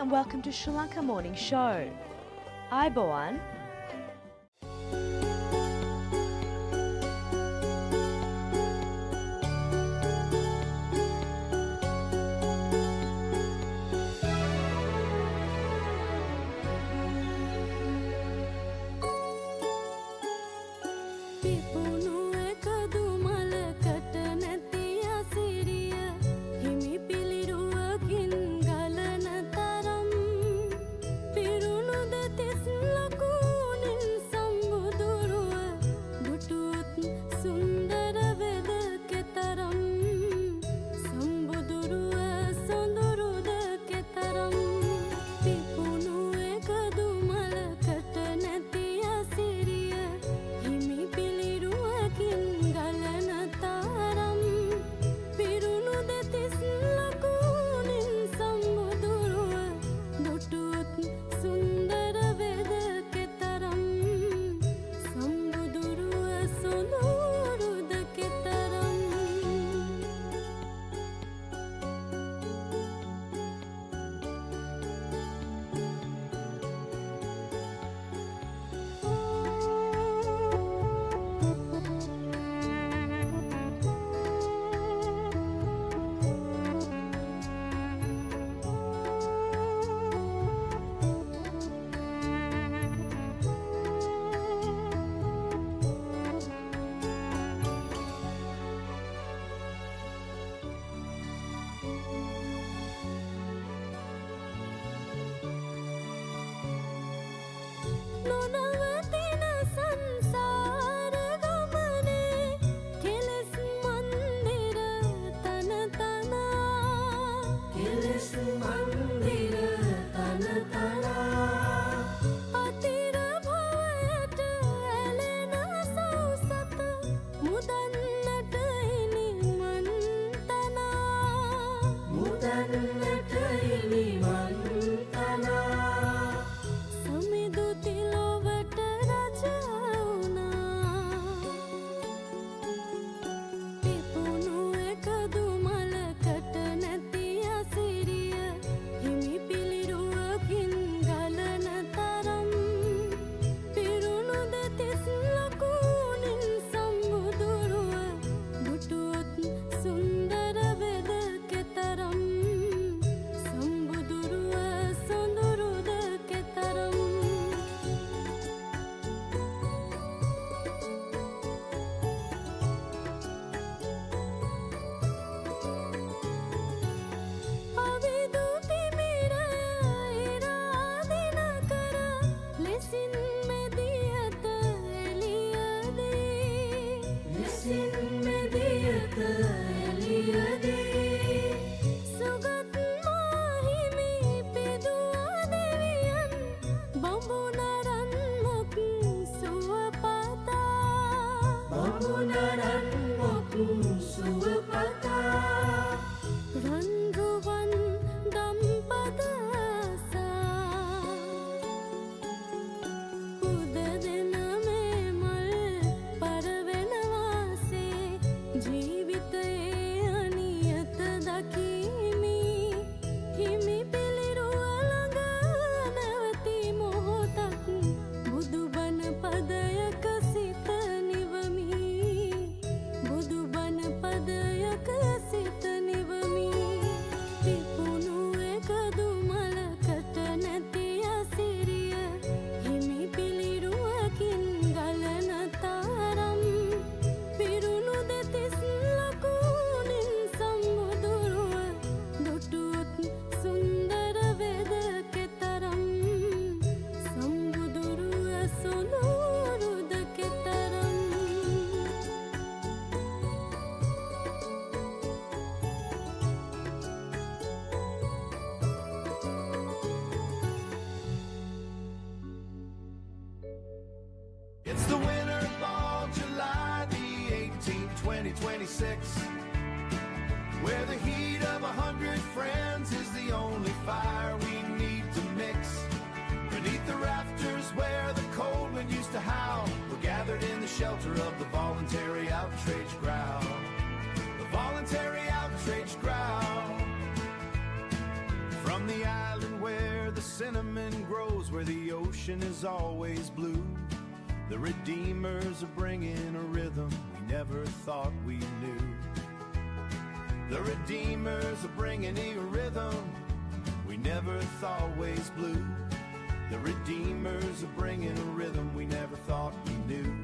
and welcome to Sri Lanka Morning Show. Aiboan. It's the winter ball, July the 18th, 2026, where the heat of 100 friends is the only fire we need to mix. Beneath the rafters where the cold wind used to howl, we're gathered in the shelter of the voluntary outrage ground. The voluntary outrage ground. From the island where cinnamon grows where the ocean is always blue. The Redeemers are bringing a rhythm we never thought we knew. The Redeemers are bringing a rhythm we never thought ways blue. The Redeemers are bringing a rhythm we never thought we knew.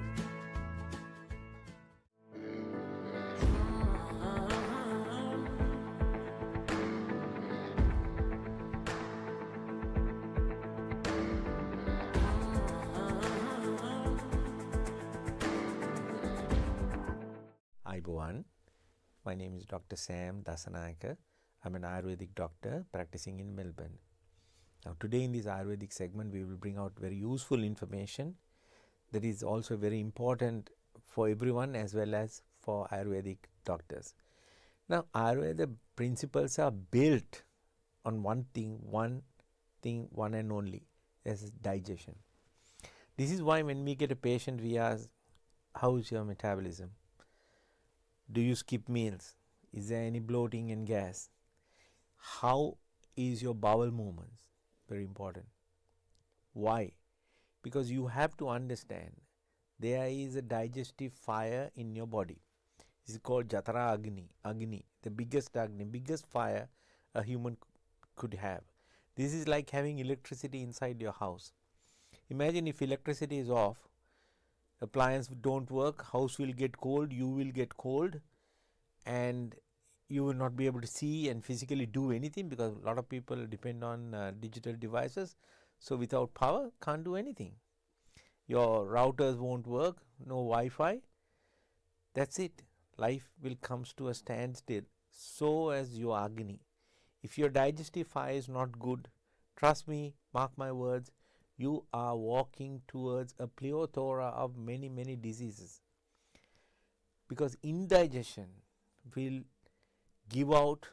Ayubowan. My name is Dr. Sam Dasanayaka. I'm an Ayurvedic doctor practicing in Melbourne. Now today in this Ayurvedic segment we will bring out very useful information that is also very important for everyone as well as for Ayurvedic doctors. Now Ayurveda principles are built on one thing, one and only, as digestion. This is why when we get a patient we ask, how is your metabolism? Do you skip meals? Is there any bloating and gas? How is your bowel movements? Very important. Why? Because you have to understand there is a digestive fire in your body. It's called Jatara Agni, the biggest fire a human could have. This is like having electricity inside your house. Imagine if electricity is off, appliances don't work, house will get cold, you will get cold, and you will not be able to see and physically do anything because a lot of people depend on digital devices. So without power, can't do anything. Your routers won't work, no Wi-Fi. That's it. Life will come to a standstill. So as your Agni. If your digestive fire is not good, trust me, mark my words, you are walking towards a plethora of many diseases. Because indigestion will give out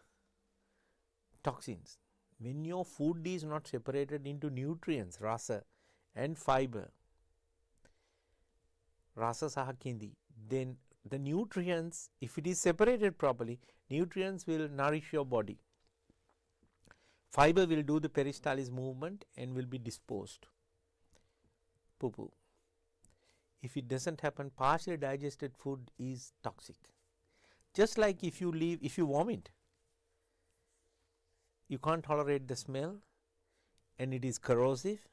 toxins. When your food is not separated into nutrients, rasa and fiber, rasa sahakindi, then the nutrients, if it is separated properly, nutrients will nourish your body. Fiber will do the peristalsis movement and will be disposed. Poo-poo. If it doesn't happen, partially digested food is toxic. Just like if you vomit, you can't tolerate the smell and it is corrosive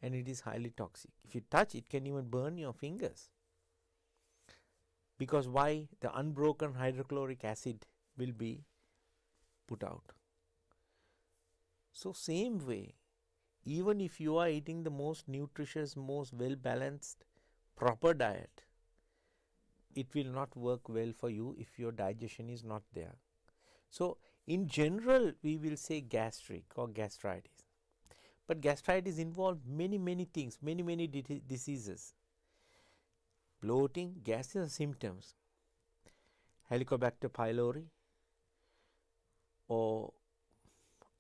and it is highly toxic. If you touch, it can even burn your fingers. Because why? The unbroken hydrochloric acid will be put out. So same way, even if you are eating the most nutritious, most well balanced, proper diet, it will not work well for you if your digestion is not there. So in general we will say gastric or gastritis, but gastritis involves many things, many diseases. Bloating, gas are symptoms. Helicobacter pylori, or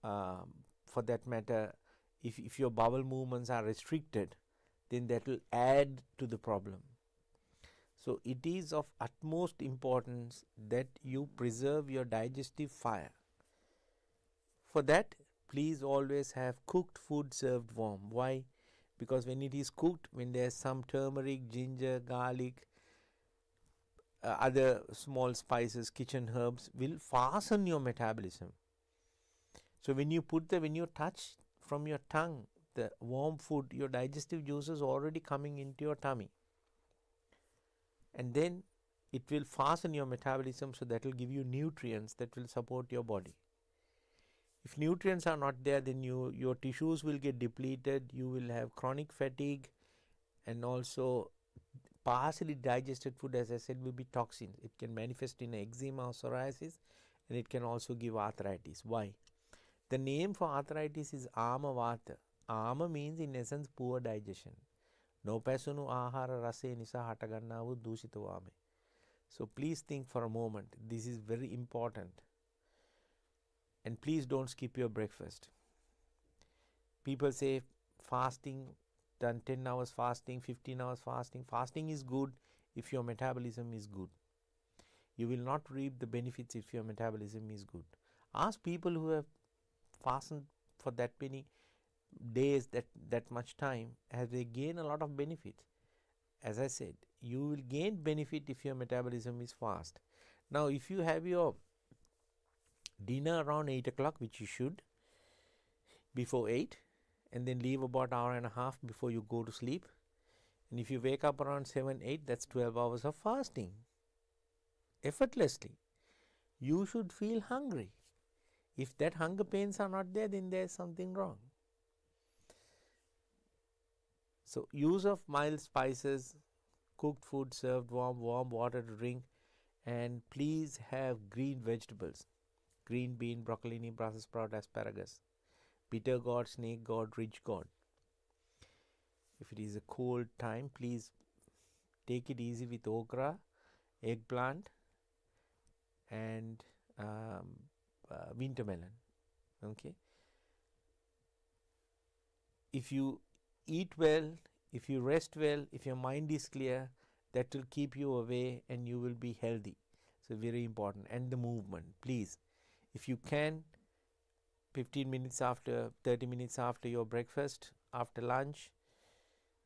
for that matter, if your bowel movements are restricted, then that will add to the problem. So it is of utmost importance that you preserve your digestive fire. For that, please always have cooked food served warm. Why? Because when it is cooked, when there is some turmeric, ginger, garlic, other small spices, kitchen herbs will fasten your metabolism. So when you touch from your tongue the warm food, your digestive juices already coming into your tummy, and then it will fasten your metabolism, so that will give you nutrients that will support your body. If nutrients are not there, then your tissues will get depleted, you will have chronic fatigue, and also partially digested food, as I said, will be toxins. It can manifest in eczema or psoriasis, and it can also give arthritis. Why? The name for arthritis is Ama Vata. Ama means in essence poor digestion. Nopasunu ahara rase nisa hatagannavu dusita vame. So please think for a moment. This is very important. And please don't skip your breakfast. People say fasting, done 10 hours fasting, 15 hours fasting. Fasting is good if your metabolism is good. You will not reap the benefits if your metabolism is good. Ask people who have fasted for that many days, that much time, as they gain a lot of benefits. As I said, you will gain benefit if your metabolism is fast. Now, if you have your dinner around 8 o'clock, which you should, before 8, and then leave about an hour and a half before you go to sleep, and if you wake up around 7, 8, that's 12 hours of fasting. Effortlessly, you should feel hungry. If that hunger pains are not there, then there's something wrong. So, use of mild spices, cooked food served warm water to drink, and please have green vegetables, green bean, broccoli, Brussels sprout, asparagus, bitter gourd, snake gourd, ridge gourd. If it is a cold time, please take it easy with okra, eggplant, and winter melon. Okay. If you eat well, if you rest well, if your mind is clear, that will keep you away and you will be healthy. So, very important. And the movement, please, if you can, 15 minutes after, 30 minutes after your breakfast, after lunch,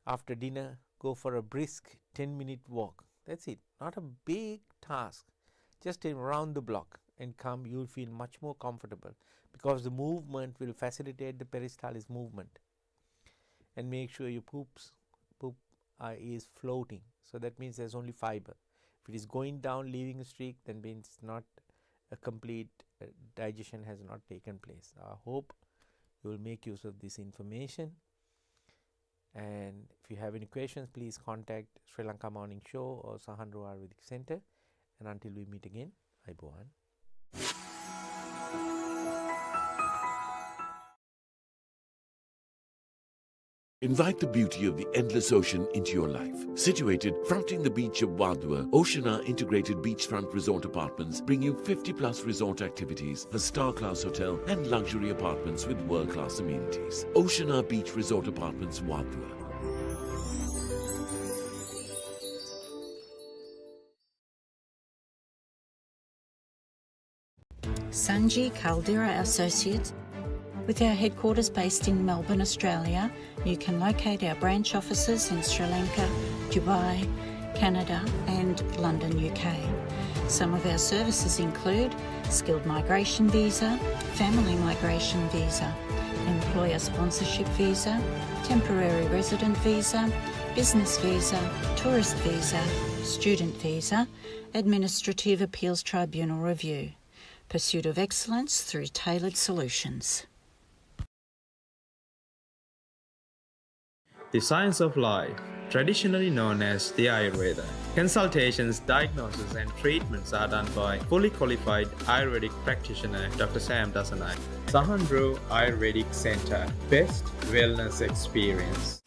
after dinner, go for a brisk 10-minute walk. That's it. Not a big task. Just around the block and come, you will feel much more comfortable, because the movement will facilitate the peristalsis movement. And make sure your poop is floating. So that means there's only fiber. If it is going down, leaving a streak, then means not a complete digestion has not taken place. I hope you will make use of this information. And if you have any questions, please contact Sri Lanka Morning Show or Sahandro Ayurvedic Center. And until we meet again, Ayubowan. Invite the beauty of the endless ocean into your life. Situated fronting the beach of Wadua, Oceana Integrated Beachfront Resort Apartments bring you 50+ resort activities, a star-class hotel and luxury apartments with world-class amenities. Oceana Beach Resort Apartments, Wadua. Sanji Caldera Associates. With our headquarters based in Melbourne, Australia, you can locate our branch offices in Sri Lanka, Dubai, Canada and London, UK. Some of our services include skilled migration visa, family migration visa, employer sponsorship visa, temporary resident visa, business visa, tourist visa, student visa, administrative appeals tribunal review. Pursuit of excellence through tailored solutions. The science of life, traditionally known as the Ayurveda. Consultations, diagnosis and treatments are done by fully qualified Ayurvedic practitioner Dr. Sam Dasanayake. Sahandro Ayurvedic Center, best wellness experience.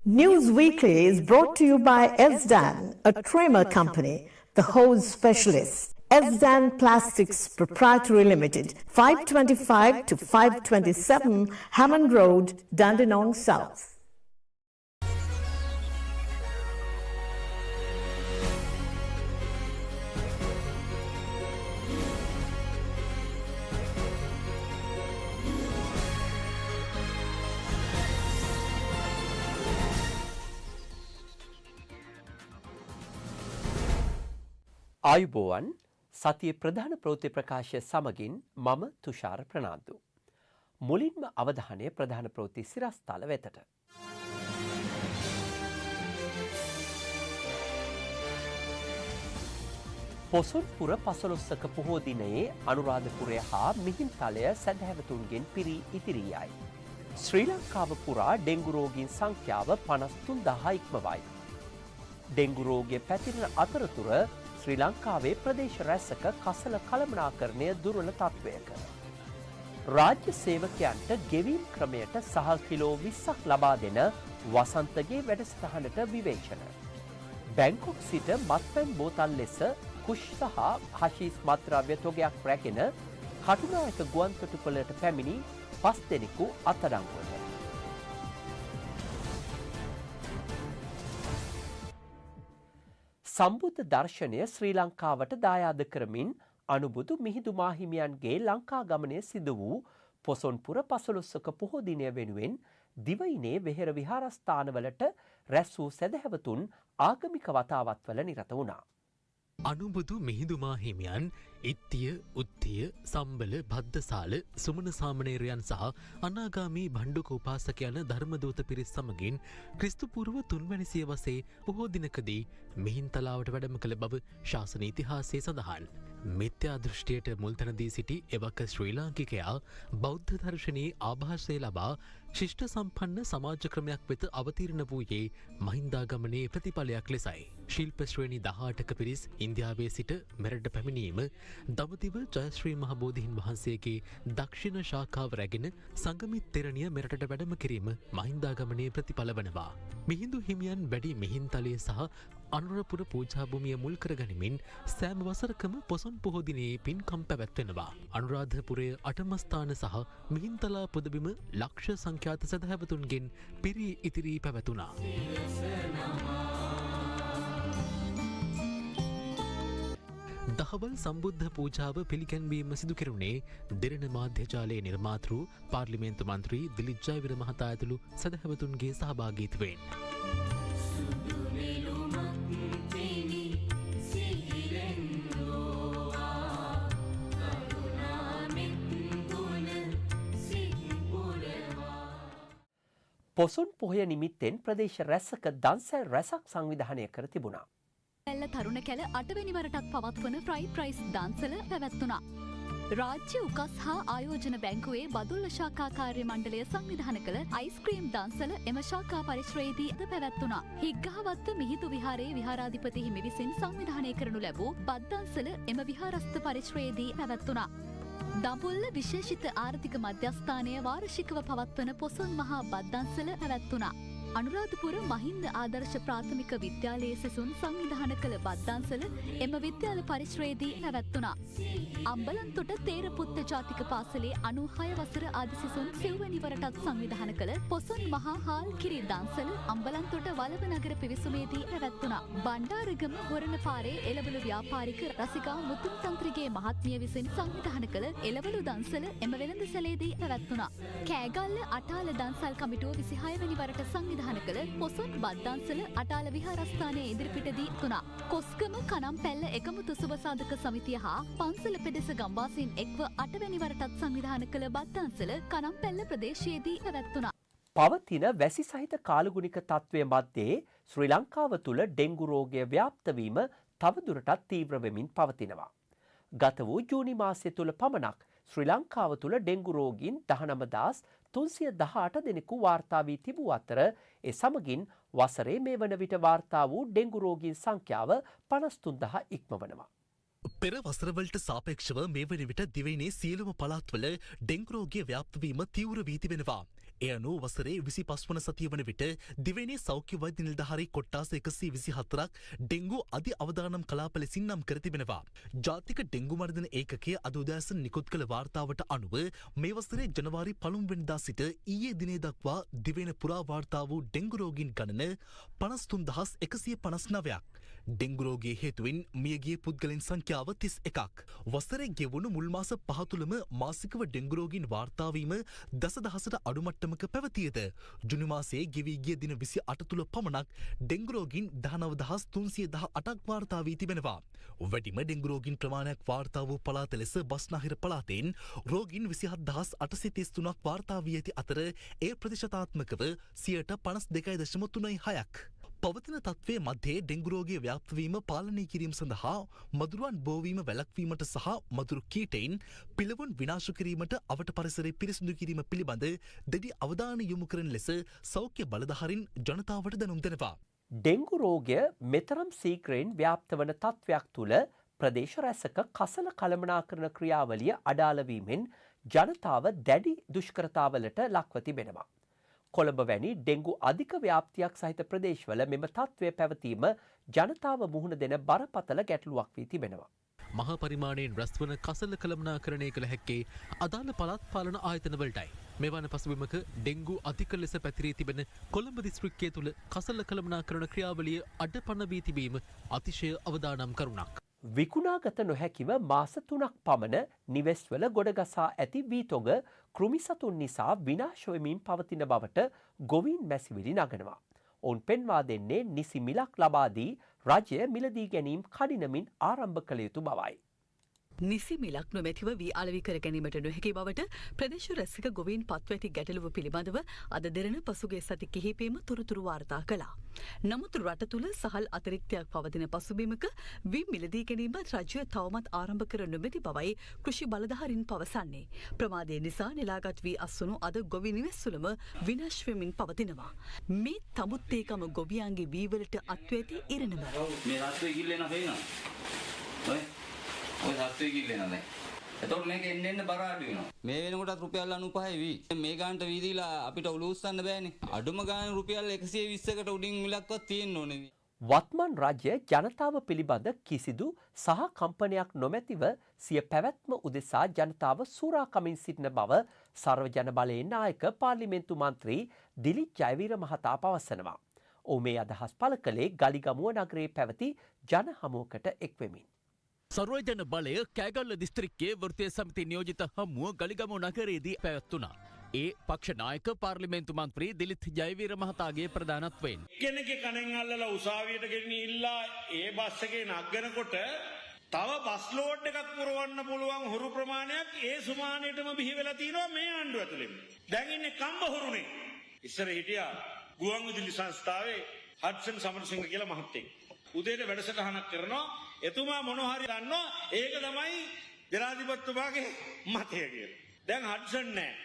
News Weekly is brought to you by Esdan, a trimmer company, the hose specialist. Esdan Plastics Proprietary Limited, 525 to 527 Hammond Road, Dandenong South. ආයුබෝවන් සතිය ප්‍රධාන ප්‍රවෘත්ති ප්‍රකාශය සමගින් මම තුෂාර ප්‍රනාන්දු. මුලින්ම අවධානය ප්‍රධාන ප්‍රවෘත්ති සිරස්තල වෙතට. පොසොන්පුර පසළොස්වක පොහෝ දිනයේ අනුරාධපුරය හා මිහින්තලය සැදැහැවතුන්ගෙන් පිරී ඉතිරී යයි. ශ්‍රී ලංකාව පුරා ඩෙංගු රෝගීන් සංඛ්‍යාව 53,000 ඉක්මවයි. ඩෙංගු රෝගය පැතිරෙන අතරතුර ශ්‍රී ලංකාවේ ප්‍රදේශ රැසක කසල කළමනාකරණය දුර්වල තත්ත්වයක. රාජ්‍ය සේවකයන්ට ගෙවීම් ක්‍රමයට සහල් කිලෝ 20ක් ලබා දෙන වසන්තගේ වැඩසටහනට විවේචන. බැංකොක් සිට මත්පැන් බෝතල් ලෙස කුෂ් සහ හෂීස් මත්ද්‍රව්‍ය තොගයක් රැගෙන කටුනායක ගුවන්තොටුපළට පැමිණි 5 දෙනෙකු අත්අඩංගුවට. සම්බුද්ධ දර්ශනය ශ්‍රී ලංකාවට දායාද කරමින් අනුබුදු මිහිඳු මාහිමියන්ගේ ලංකා ගමනය සිදු වූ පොසොන්පුර 15ක පොහෝ දිනය වෙනුවෙන් දිවයිනේ වෙහෙර විහාරස්ථානවලට රැස් වූ සැදැහැවතුන් ආගමික වතාවත්වල නිරත වුණා. අනුබුදු මිහිඳු මාහිමියන් ඉත්තිය උත්තිය සම්බල භද්දසාල සුමන සාමණේරයන් සහ අනාගාමී භණ්ඩුක උපාසක යන ධර්මදූත පිරිස් සමගින් ක්‍රිස්තු පූර්ව 3 වැනි සියවසේ බොහෝ දිනකදී මිහින්තලාවට වැඩම කළ බව ශාසන ඉතිහාසයේ සඳහන්. මිත්‍යා දෘෂ්ටියට මුල්තැන දී සිටි එවක ශ්‍රී ලාංකිකයා බෞද්ධ දර්ශනයේ ආභාසය ලබා ශිෂ්ට සම්පන්න සමාජ ක්‍රමයක් වෙත අවතීර්ණ වූයේ මහින්දාගමනයේ ප්‍රතිඵලයක් ලෙසයි. ශිල්ප ශ්‍රේණි 18ක පිරිස් ඉන්දියාවේ සිට මෙරට පැමිණීම දඹදිව ජයශ්‍රී මහ බෝධීන් වහන්සේගේ දක්ෂිණ ශාඛාව රැගෙන සංගමිත් තෙරණිය මෙරටට වැඩම කිරීම මහින්දාගමනයේ ප්‍රතිඵල වනවා. මිහිඳු හිමියන් වැඩි මිහින්තලයේ සහ අනුරපුර පූජා භූමිය මුල් කර ගනිමින් සෑම වසරකම පොසොන් පොහෝ දිනයේ පින්කම් පැවැත්වෙනවා. අනුරාධපුරයේ අටමස්ථාන සහ මිහින්තලා පුදබිම ලක්ෂ සංඛ්‍යාත සදහැවතුන්ගෙන් පිරී ඉතිරී පැවැතුණා. දහවල් සම්බුද්ධ පූජාව පිළිගැන්වීම සිදු කෙරුණේ දෙරණ මාධ්‍යජාලයේ නිර්මාතෘ පාර්ලිමේන්තු මන්ත්‍රී දිලිත් ජයවීර මහතා ඇතුළු සදහැවතුන්ගේ සහභාගීත්වයෙන්. පොසොන් පොහොය නිමිත්තෙන් ප්‍රදේශ රැසක දන්සැල් රැසක් සංවිධානය කර තිබුණා. ඇල්ල තරුණ කැල 8 වෙනි වරටත් පවත්වන ෆ්‍රයිඩ් රයිස් දන්සල පැවැත්වුණා. රාජ්‍ය උකස් හා ආයෝජන බැංකුවේ බදුල්ල ශාඛා කාර්ය මණ්ඩලය සංවිධානය කළ අයිස්ක්‍රීම් දන්සල එම ශාඛා පරිශ්‍රයේදී අද පැවැත්වුණා. හිග්ගහවත්ත මිහිඳු විහාරයේ විහාරාධිපති හිමි විසින් සංවිධානය කරනු ලැබූ බත් දන්සල එම විහාරස්ථ පරිශ්‍රයේදී පැවැත්වුණා. දඹුල්ල විශේෂිත ආර්ථික මධ්‍යස්ථානය වාර්ෂිකව පවත්වන පොසොන් මහා බත් දන්සල පැවැත්වුණා. අනුරාධපුර මහින්ද ආදර්ශ ප්‍රාථමික විද්‍යාලයේ සිසුන් සංවිධාන කළ බත් දන්සල එම විද්‍යාල පරිශ්‍රයේදී පැවැත්වුණා. අම්බලන්තොට තේරපුත්ත ජාතික පාසලේ 96 වසර ආදි සිසුන් සිව්වැනි වරටත් සංවිධාන කළ පොසොන් මහා හාල් කිරි දන්සල අම්බලන්තොට වලව නගර පිවිසුමේදී පැවැත්වුණා. බණ්ඩාරගම හොරණ පාරේ එළවලු ව්‍යාපාරික රසිකා මුතුම් තන්ත්‍රිගේ මහත්මිය විසින් සංවිධාන කළ එළවලු දන්සල එම වෙළඳසැලේදී පැවැත්වුණා. කෑගල්ල අටාල දන්සල් කමිටුව 26 වෙනි වරට සංවිධාන කළ පොසොන් බත් දන්සල අටාල විහාරස්ථානයේ ඉදිරිපිටදී තුනා. කොස්ගම කනම් පැල්ල එකමුතු සුබසාධක සමිතිය හා පන්සල පෙදෙස ගම්වාසීන් එක්ව 8 වෙනි වරටත් සංවිධාන කළ බත් දන්සල කනම් පැල්ල ප්‍රදේශයේදී පැවැත්වුණා. පවතින වැසි සහිත කාලගුණික තත්ත්වය මැද්දේ ශ්‍රී ලංකාව තුළ ඩෙංගු රෝගය ව්‍යාප්ත වීම තවදුරටත් තීව්‍ර වෙමින් පවතිනවා. ගත වූ ජූනි මාසය තුළ පමණක් ශ්‍රී ලංකාව තුළ ඩෙංගු රෝගීන් 19318 දෙනෙකු වාර්තා වී තිබූ අතර ඒ සමගින් වසරේ මේ වන විට වාර්තා වූ ඩෙංගු රෝගීන් සංඛ්‍යාව 53000 ඉක්මවනවා. පෙර වසරවලට සාපේක්ෂව මේ වන විට දිවයිනේ සියලුම පළාත්වල ඩෙංගු රෝගය ව්‍යාප්ත වීම තීව්‍ර වී තිබෙනවා. එය අනුව වසරේ 25 වන සතිය වන විට දිවයිනේ සෞඛ්‍ය වෛද්‍ය නිලධාරී කොට්ටාස 124ක් ඩෙංගු අධි අවදානම් කලාප ලෙසින් නම් කර තිබෙනවා. ජාතික ඩෙංගු මර්ධන ඒකකය අද උදෑසන නිකුත් කළ වාර්තාවට අනුව මේ වසරේ ජනවාරි 1 වෙනිදා සිට ඊයේ දිනේ දක්වා දිවයින පුරා වාර්තා වූ ඩෙංගු රෝගීන් ගණන 53159ක්. ඩෙංගු රෝගයේ හේතුවෙන් මියගිය පුද්ගලයන් සංඛ්‍යාව 31ක්. වසරේ ගෙවුණු මුල් මාස 5 තුළම මාසිකව ඩෙංගු රෝගීන් වාර්තා වීම දසදහසට අඩු මට්ටමක පැවතියද ජුනි මාසයේ ගෙවී ගිය දින 28 තුළ පමණක් ඩෙංගු රෝගීන් 19318ක් වාර්තා වී තිබෙනවා. වැඩිම ඩෙංගු රෝගීන් ප්‍රමාණයක් වාර්තා වූ පළාත ලෙස බස්නාහිර පළාතෙන් රෝගීන් 27833ක් වාර්තා වී ඇති අතර එය ප්‍රතිශතාත්මකව 52.36ක්. පවතින තත්ත්වයේ මැද්දේ ඩෙංගු රෝගය ව්‍යාප්ත වීම පාලනය කිරීම සඳහා මදුරුවන් බෝවීම වැළැක්වීමට සහ මදුරු කීටයින් පිළවුන් විනාශ කිරීමට අවට පරිසරය පිරිසිදු කිරීම පිළිබඳ දැඩි අවධානය යොමු කරන ලෙස සෞඛ්‍ය බලධාරීන් ජනතාවට දැනුම් දෙනවා. ඩෙංගු රෝගය මෙතරම් සීක්‍රයෙන් ව්‍යාප්ත වන තත්ත්වයක් තුළ ප්‍රදේශ රැසක කසල කළමනාකරන ක්‍රියාවලිය අඩාල වීමෙන් ජනතාව දැඩි දුෂ්කරතාවලට ලක්ව තිබෙනවා. කොළඹ වැනි ඩෙංගු අධික ව්‍යාප්තියක් සහිත ප්‍රදේශවල මෙම තත්ත්වය පැවතීම ජනතාව මුහුණ දෙන බරපතල ගැටලුවක් වී තිබෙනවා. මහා පරිමාණයෙන් රැස්වන කසල කළමනාකරණය කළ හැක්කේ අදාළ පළාත් පාලන ආයතනවලටයි. මෙවන පසුබිමක ඩෙංගු අධික ලෙස පැතිරී තිබෙන කොළඹ දිස්ත්‍රික්කය තුළ කසල කළමනාකරණ ක්‍රියාවලිය අඩපණ වී තිබීම අතිශය අවදානම් කරුණක්. විකුණාගත නොහැකිව මාස 3ක් පමණ නිවෙස්වල ගොඩගසා ඇති වීතොග කෘමිසතුන් නිසා විනාශ වෙමින් පවතින බවට ගොවීන් මැසිවිලි නගනවා. ඔවුන් පෙන්වා දෙන්නේ නිසි මිලක් ලබා දී රජය මිලදී ගැනීම කඩිනමින් ආරම්භ කළ යුතු බවයි. නිසි මිලක් නොමැතිව වී අලෙවි කර ගැනීමට නොහැකි බවට ප්‍රදේශ රැසික ගොවීන් පත්වැටි ගැටලුව පිළිබඳව අද දෙරණ පසුගිය සති කිහිපෙම තොරතුරු වාර්තා කළා. නමුත් රට තුළ සහල් අතිරික්තයක් පවතින පසුබිමක වී මිලදී ගැනීම රජය තවමත් ආරම්භ කර නොමැති බවයි කෘෂි බලධාරීන් පවසන්නේ. ප්‍රමාදය නිසා නෙලාගත් වී අස්වනු අද ගොවි නිවෙස්වලම විනාශ වෙමින් පවතිනවා. මේ තමුත්තේකම ගොවියන්ගේ වීවලට අත්වැති ඉරණම. මේ රත්වේ කිල්ලේන පේනවා. ඔය සත්වයේ කිල්ලේ නෑ. එතකොට මේක එන්න බර අඩු වෙනවා. මේ වෙනකොටත් රුපියල් 95යි වී. මේ ගානට වී දීලා අපිට උළු උස්සන්න බෑනේ. අඩුම ගානේ රුපියල් 120කට උඩින් මිලක්වත් තියෙන්න ඕනේ. වත්මන් රජය ජනතාව පිළිබඳ කිසිදු සහ කම්පනයක් නොමැතිව සිය පැවැත්ම උදෙසා ජනතාව සූරාකමින් සිටින බව සර්වජන බලයේ නායක පාර්ලිමේන්තු මන්ත්‍රී දිලිත් ජයවීර මහතා පවසනවා. ඔහු මේ අදහස් පළ කළේ ගලිගමුව නගරයේ පැවති ජන හමුවකට එක්වෙමින්. සර්වජන බලය කෑගල්ල දිස්ත්‍රික්කයේ වෘත්තීය සමිති නියෝජිත හමුව ගලිගමුව නගරයේදී පැවැත්වුණා. ඒ පක්ෂ නායක පාර්ලිමේන්තු මන්ත්‍රී දිලිත් ජයවීර මහතාගේ ප්‍රධානත්වයෙන්. කෙනෙක්ගේ කණෙන් අල්ලලා උසාවියට ගෙනිහිල්ලා ඒ බස් එකේ නගනකොට තව බස් ලෝඩ් එකක් පුරවන්න පුළුවන් හොරු ප්‍රමාණයක් ඒ සුමානයටම බිහි වෙලා තිනවා මේ ආණ්ඩුව ඇතුළේ. දැන් ඉන්නේ කම්බ හොරුනේ. ඉස්සර හිටියා ගුවන්විදුලි සංස්ථාවේ හඩ්සන් සමරසිංහ කියලා මහත්තයෙක්. උදේට වැඩසටහනක් කරනවා. එතුමා මොනවා හරි දන්නවා. ඒක තමයි ජනාධිපතිතුමාගේ මතය කියලා. දැන් හඩ්සන් නැහැ.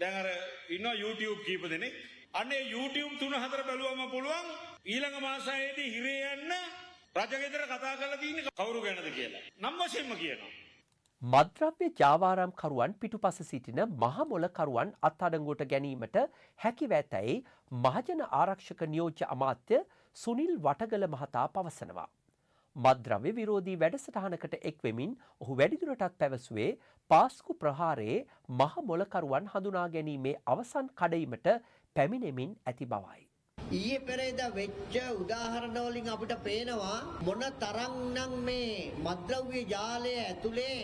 දැන් අර ඉන්නවා YouTube කීප දෙනෙක්. අනේ YouTube 3-4 බැලුවම පුළුවන් ඊළඟ මාසයේදී හිරේ යන්න රජගෙදර කතා කරලා තියෙන්නේ කවුරු ගැනද කියලා. නම් වශයෙන්ම කියනවා. මද්‍රව්‍ය ජාවාරම් කරුවන් පිටුපස සිටින මහමොල කරුවන් අත්අඩංගුවට ගැනීමට හැකිව ඇතැයි මහජන ආරක්ෂක නියෝජ්‍ය අමාත්‍ය සුනිල් වටගල මහතා පවසනවා. මද්‍රව්‍ය විරෝධී වැඩසටහනකට එක්වෙමින් ඔහු වැඩිදුරටත් පැවසුවේ පාස්කු ප්‍රහාරයේ මහමොල කරුවන් හඳුනා ගැනීමේ අවසන් කඩයිමට පැමිණෙමින් ඇති බවයි. ඊයේ පෙරේදා වෙච්ච උදාහරණ වලින් අපිට පේනවා මොන තරම්නම් මේ මද්‍රව්‍ය ජාලය ඇතුලේ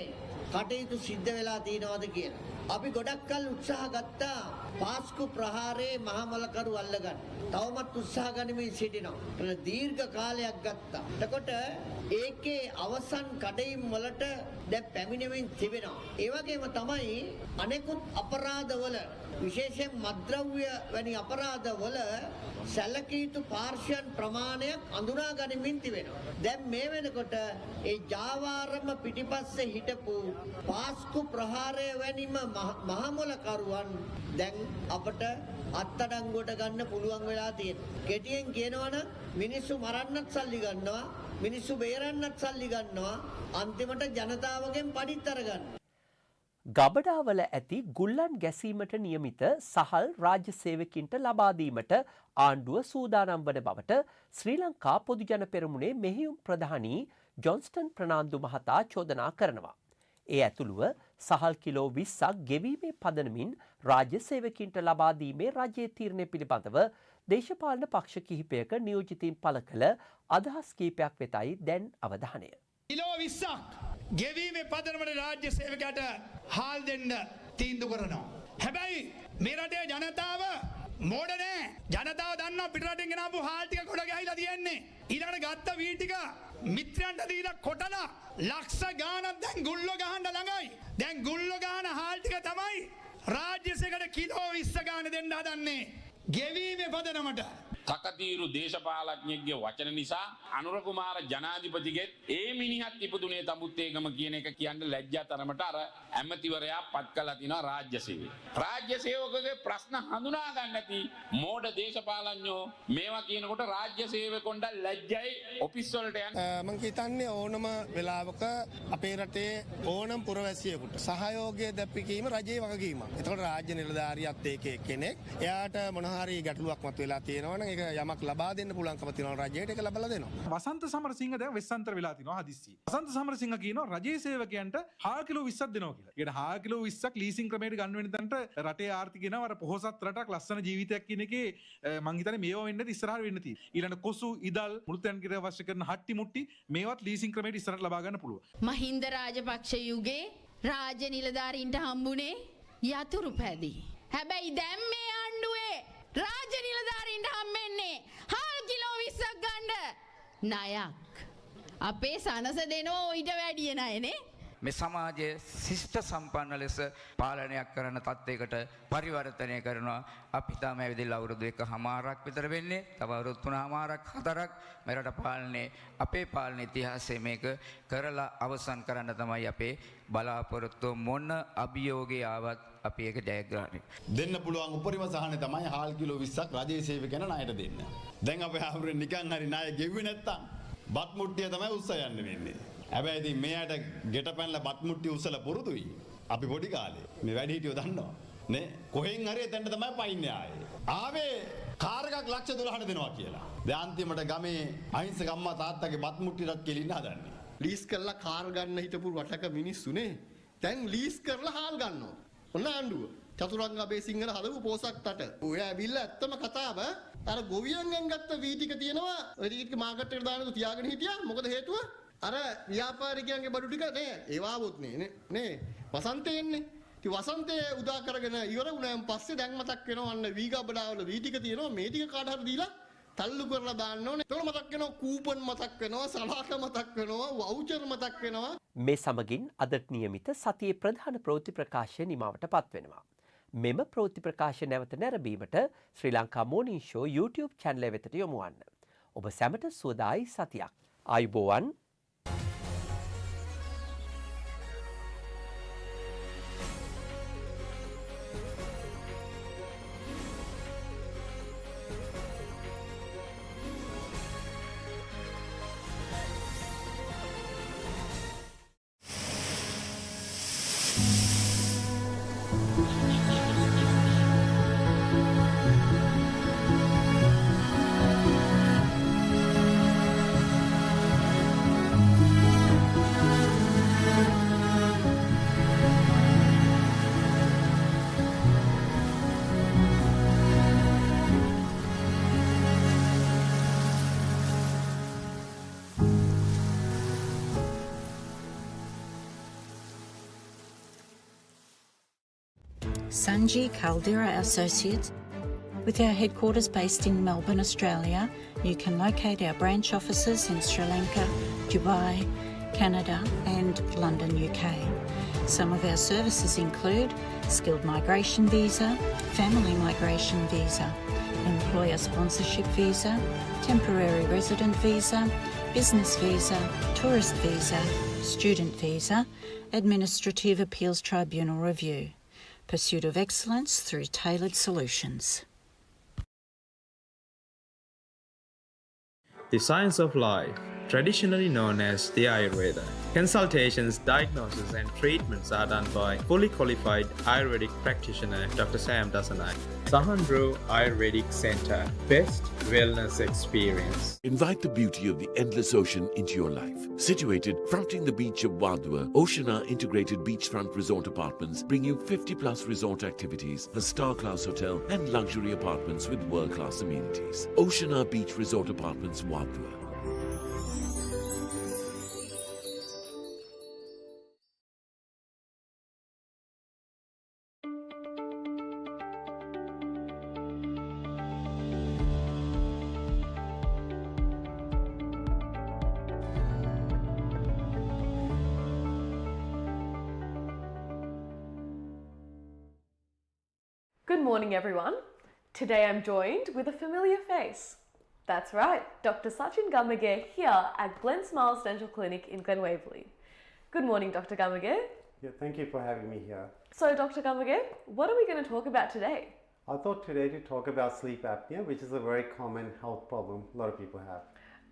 කටයුතු සිද්ධ වෙලා තියෙනවද කියලා. අපි ගොඩක් කල් උත්සාහ ගත්තා පාස්කු ප්‍රහාරයේ මහමොලකරු අල්ලගන්න. තවමත් උත්සාහ ගනිමින් සිටිනවා. දීර්ඝ කාලයක් ගත්තා. එතකොට ඒකේ අවසන් කඩයිම් වලට දැන් පැමිණෙමින් තිබෙනවා. ඒ වගේම තමයි අනෙකුත් අපරාධවල විශේෂයෙන් මද්‍රව්‍ය වැනි අපරාධවල සැලකිය යුතු පාර්ශ්වයන් ප්‍රමාණයක් අඳුනා ගනිමින් තිබෙනවා. දැන් මේ වෙනකොට ඒ ජාවාරම පිටිපස්සේ හිටපු පාස්කු ප්‍රහාරය වැනිම මහමොලකරුවන් දැන් අපට අත්අඩංගුවට ගන්න පුළුවන් වෙලා තියෙනවා. කෙටියෙන් කියනවනම් මිනිස්සු මරන්නත් සල්ලි ගන්නවා, මිනිස්සු බේරන්නත් සල්ලි ගන්නවා, අන්තිමට ජනතාවගෙන් පඩිත් අරගන්නවා. ගබඩාවල ඇති ගුල්ලන් ගැසීමට නියමිත සහල් රාජ්‍ය සේවකින්ට ලබා දීමට ආණ්ඩුව සූදානම් වන බවට ශ්‍රී ලංකා පොදුජන පෙරමුණේ මෙහෙයුම් ප්‍රධානී ජොන්ස්ටන් ප්‍රනාන්දු මහතා චෝදනා කරනවා. ඒ ඇතුළුව සහල් කිලෝ 20ක් ගෙවීමේ පදනමින් රාජ්‍ය සේවකින්ට ලබා දීමේ රජයේ තීරණය පිළිබඳව දේශපාලන පක්ෂ කිහිපයක නියෝජිතින් පළ කළ අදහස් කීපයක් වෙතයි දැන් අවධානය. කිලෝ 20ක් ගෙවීමේ පදනමට රාජ්‍ය සේවකයාට හාල් දෙන්න තීන්දුව කරනවා. හැබැයි මේ රටේ ජනතාව මෝඩ නෑ. ජනතාව දන්නවා පිටරටින් ගෙනාපු හාල් ටික කොට ගහලා තියෙන්නේ. ඊළඟට ගත්ත වී ටික මිත්‍රයන්ට දීලා කොටලා ලක්ෂ ගාණක් දැන් ගුල්ලෝ ගහන්න ළඟයි. දැන් ගුල්ලෝ ගහන හාල් ටික තමයි රාජ්‍ය සේවකයාට කිලෝ 20 ගාණ දෙන්න හදන්නේ. ගෙවීමේ පදනමට තකතිරු දේශපාලඥයෙක්ගේ වචන නිසා අනුර කුමාර ජනාධිපතිගෙත් ඒ මිනිහත් ඉපදුනේ තඹුත්තේගම කියන එක කියන්න ලැජ්ජා තරමට අර ඇමතිවරයා පත් කළා තිනවා රාජ්‍ය සේවය. රාජ්‍ය සේවකගේ ප්‍රශ්න හඳුනා ගන්න නැති මෝඩ දේශපාලඥයෝ මේවා කියනකොට රාජ්‍ය සේවකොන්ට ලැජ්ජයි ඔෆිස් වලට යන්න. මම හිතන්නේ ඕනම වෙලාවක අපේ රටේ ඕනම පුරවැසියෙකුට සහයෝගය දැක්වීම රජයේ වගකීමක්. ඒතකොට රාජ්‍ය නිලධාරියත් ඒකේ කෙනෙක්. එයාට මොන හරි ගැටලුවක් මතුවලා තියෙනවා නම් ඒක යමක් ලබා දෙන්න පුළුවන්කම තියෙනවා රජයට ඒක ලබලා දෙනවා. වසන්ත සමරසිංහ දැන් වෙස්සන්තර වෙලා තිනවා හදිස්සිය. වසන්ත සමරසිංහ කියනවා රජයේ සේවකයන්ට හාල් කිලෝ 20ක් දෙනවා කියලා. ඒකට හාල් කිලෝ 20ක් ලීසින් ක්‍රමයට ගන්න වෙන තැනට රටේ ආර්ථිකය නව අර පොහොසත් රටක් ලස්සන ජීවිතයක් කියන එකේ මං හිතන්නේ මේවා වෙන්නේ ඉස්සරහට වෙන්න තියෙන්නේ. ඊළඟ කොසු ඉදල් මුළුතැන් කිර අවශ්‍ය කරන හට්ටි මුට්ටි මේවත් ලීසින් ක්‍රමයට ඉස්සරහට ලබා ගන්න පුළුවන්. මහින්ද රාජපක්ෂ යුගයේ රාජ්‍ය නිලධාරීන්ට හම්බුනේ යතුරු පැදි. හැබැයි දැන් මේ ආණ්ඩුවේ රාජ්‍ය නිලධාරීන්ට හම්බෙන්නේ හාල් කිලෝ 20ක් ගන්න ණයක්. අපේ සනස දෙනෝ ඊට වැඩිය ණයනේ. මේ සමාජයේ ශිෂ්ට සම්පන්න ලෙස පාලනයක් කරන තත්යකට පරිවර්තනය කරනවා. අපි තාම ඇවිදලා අවුරුදු 1.5ක් විතර වෙන්නේ. තව අවුරුදු 3.5ක් 4ක් මෙරට පාලනේ අපේ පාලන ඉතිහාසයේ මේක කරලා අවසන් කරන්න තමයි අපේ බලාපොරොත්තු. මොන අභියෝගය ආවත් අපි ඒක ජයග්‍රහණය දෙන්න පුළුවන් උපරිම සහනය තමයි හාල් කිලෝ 20ක් රජයේ සේවකයන් ණයට දෙන්න. දැන් අපේ ආවරෙන් නිකන් හරි ණය ගෙව්වේ නැත්තම් බත් මුට්ටිය තමයි උස්ස යන්න වෙන්නේ. හැබැයි ඉතින් මෙයාට ගෙට පැනලා බත් මුට්ටිය උස්සලා පුරුදුයි. අපි පොඩි කාලේ මේ වැඩි හිටියෝ දන්නවා. නේ කොහෙන් හරි එතනට තමයි පයින්නේ ආයේ. ආවේ කාර් එකක් ලක්ෂ 12ට දෙනවා කියලා. දැන් අන්තිමට ගමේ අහිංසක අම්මා තාත්තගේ බත් මුට්ටියක් කෙලින්න හදන්නේ. ලීස් කරලා කාර් ගන්න හිටපු රටක මිනිස්සුනේ දැන් ලීස් කරලා හාල් ගන්නවා. ඔන්න ආණ්ඩුව. චතුරංග අපේ සිංහල හදපු පෝසක් තට. ඔය ඇවිල්ලා ඇත්තම කතාව අර ගොවියන්ගෙන් ගත්ත වී ටික තියෙනවා. ඔය ටික මාකට් එකට දාන්න තියාගෙන හිටියා. මොකද හේතුව? අර ව්‍යාපාරිකයන්ගේ බඩු ටික නේ ඒවා වොත් නේ වසන්තේ එන්නේ. ඉතින් වසන්තේ උදා කරගෙන ඉවර වුණාන් පස්සේ දැන් මතක් වෙනවා අන්න වී ගබඩාවල වී ටික තියෙනවා. මේ ටික කාට හරි දීලා තල්ලු කරලා දාන්න ඕනේ. ඒතකොට මතක් වෙනවා කූපන් මතක් වෙනවා, සලාක මතක් වෙනවා, වවුචර් මතක් වෙනවා. මේ සමගින් අදට නියමිත සතියේ ප්‍රධාන ප්‍රවෘත්ති ප්‍රකාශය නිමවට පත්වෙනවා. මෙම ප්‍රවෘත්ති ප්‍රකාශ නැවත නැරඹීමට ශ්‍රී ලංකා මෝනිං ෂෝ YouTube channel වෙතට යොමු වන්න. ඔබ සැමට සුවදායි සතියක්. ආයුබෝවන්. Sanji Caldera Associates. With our headquarters based in Melbourne, Australia, you can locate our branch offices in Sri Lanka, Dubai, Canada and London, UK. Some of our services include skilled migration visa, family migration visa, employer sponsorship visa, temporary resident visa, business visa, tourist visa, student visa, administrative appeals tribunal review. Pursuit of excellence through tailored solutions. The science of life, traditionally known as the Ayurveda. Consultations, diagnosis and treatments are done by fully qualified Ayurvedic practitioner Dr. Sam Dasanai. Sahandro Ayurvedic Center, best wellness experience. Invite the beauty of the endless ocean into your life. Situated fronting the beach of Wadwa, Oceana Integrated Beachfront Resort Apartments bring you 50+ resort activities, a star-class hotel and luxury apartments with world-class amenities. Oceana Beach Resort Apartments, Wadwa. Good morning, everyone. Today I'm joined with a familiar face. That's right, Dr. Sachin Gamage here at Glen Smiles Dental Clinic in Glen Waverley. Good morning, Dr. Gamage. Yeah, thank you for having me here. So, Dr. Gamage, what are we going to talk about today? I thought today to talk about sleep apnea, which is a very common health problem a lot of people have.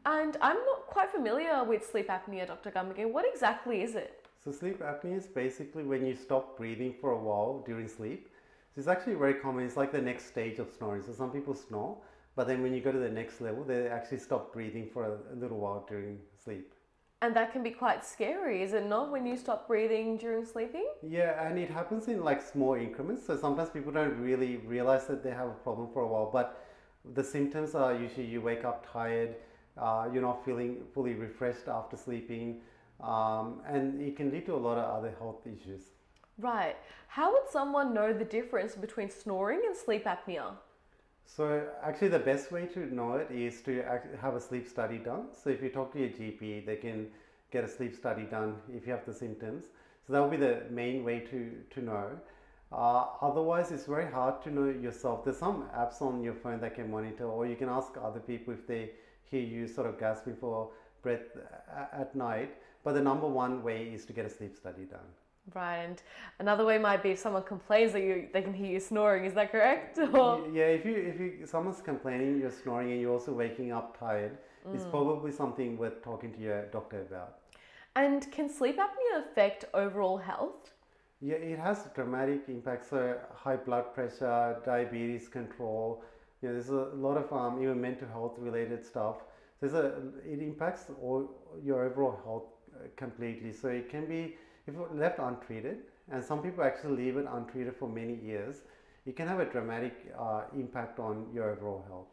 And I'm not quite familiar with sleep apnea, Dr. Gamage. What exactly is it? So sleep apnea is basically when you stop breathing for a while during sleep. So it's actually very common. It's like the next stage of snoring. So some people snore, but then when you go to the next level, they actually stop breathing for a little while during sleep. And that can be quite scary, is it not, when you stop breathing during sleeping? Yeah, and it happens in like small increments. So sometimes people don't really realize that they have a problem for a while, but the symptoms are usually you wake up tired, you're not feeling fully refreshed after sleeping, and it can lead to a lot of other health issues. Right. How would someone know the difference between snoring and sleep apnea? So actually the best way to know it is to have a sleep study done. So if you talk to your GP, they can get a sleep study done if you have the symptoms. So that will be the main way to know. Otherwise, it's very hard to know yourself. There's some apps on your phone that can monitor, or you can ask other people if they hear you sort of gasping for breath at night. But the number one way is to get a sleep study done. Right, and another way might be if someone complains that they can hear you snoring. Is that correct? Or? Yeah, if someone's complaining you're snoring and you're also waking up tired, it's probably something worth talking to your doctor about. And can sleep apnea affect overall health? Yeah, it has dramatic impacts. So high blood pressure, diabetes control. There's a lot of even mental health related stuff. It impacts your overall health completely. So it can be, if left untreated, and some people actually leave it untreated for many years, it can have a dramatic impact on your overall health.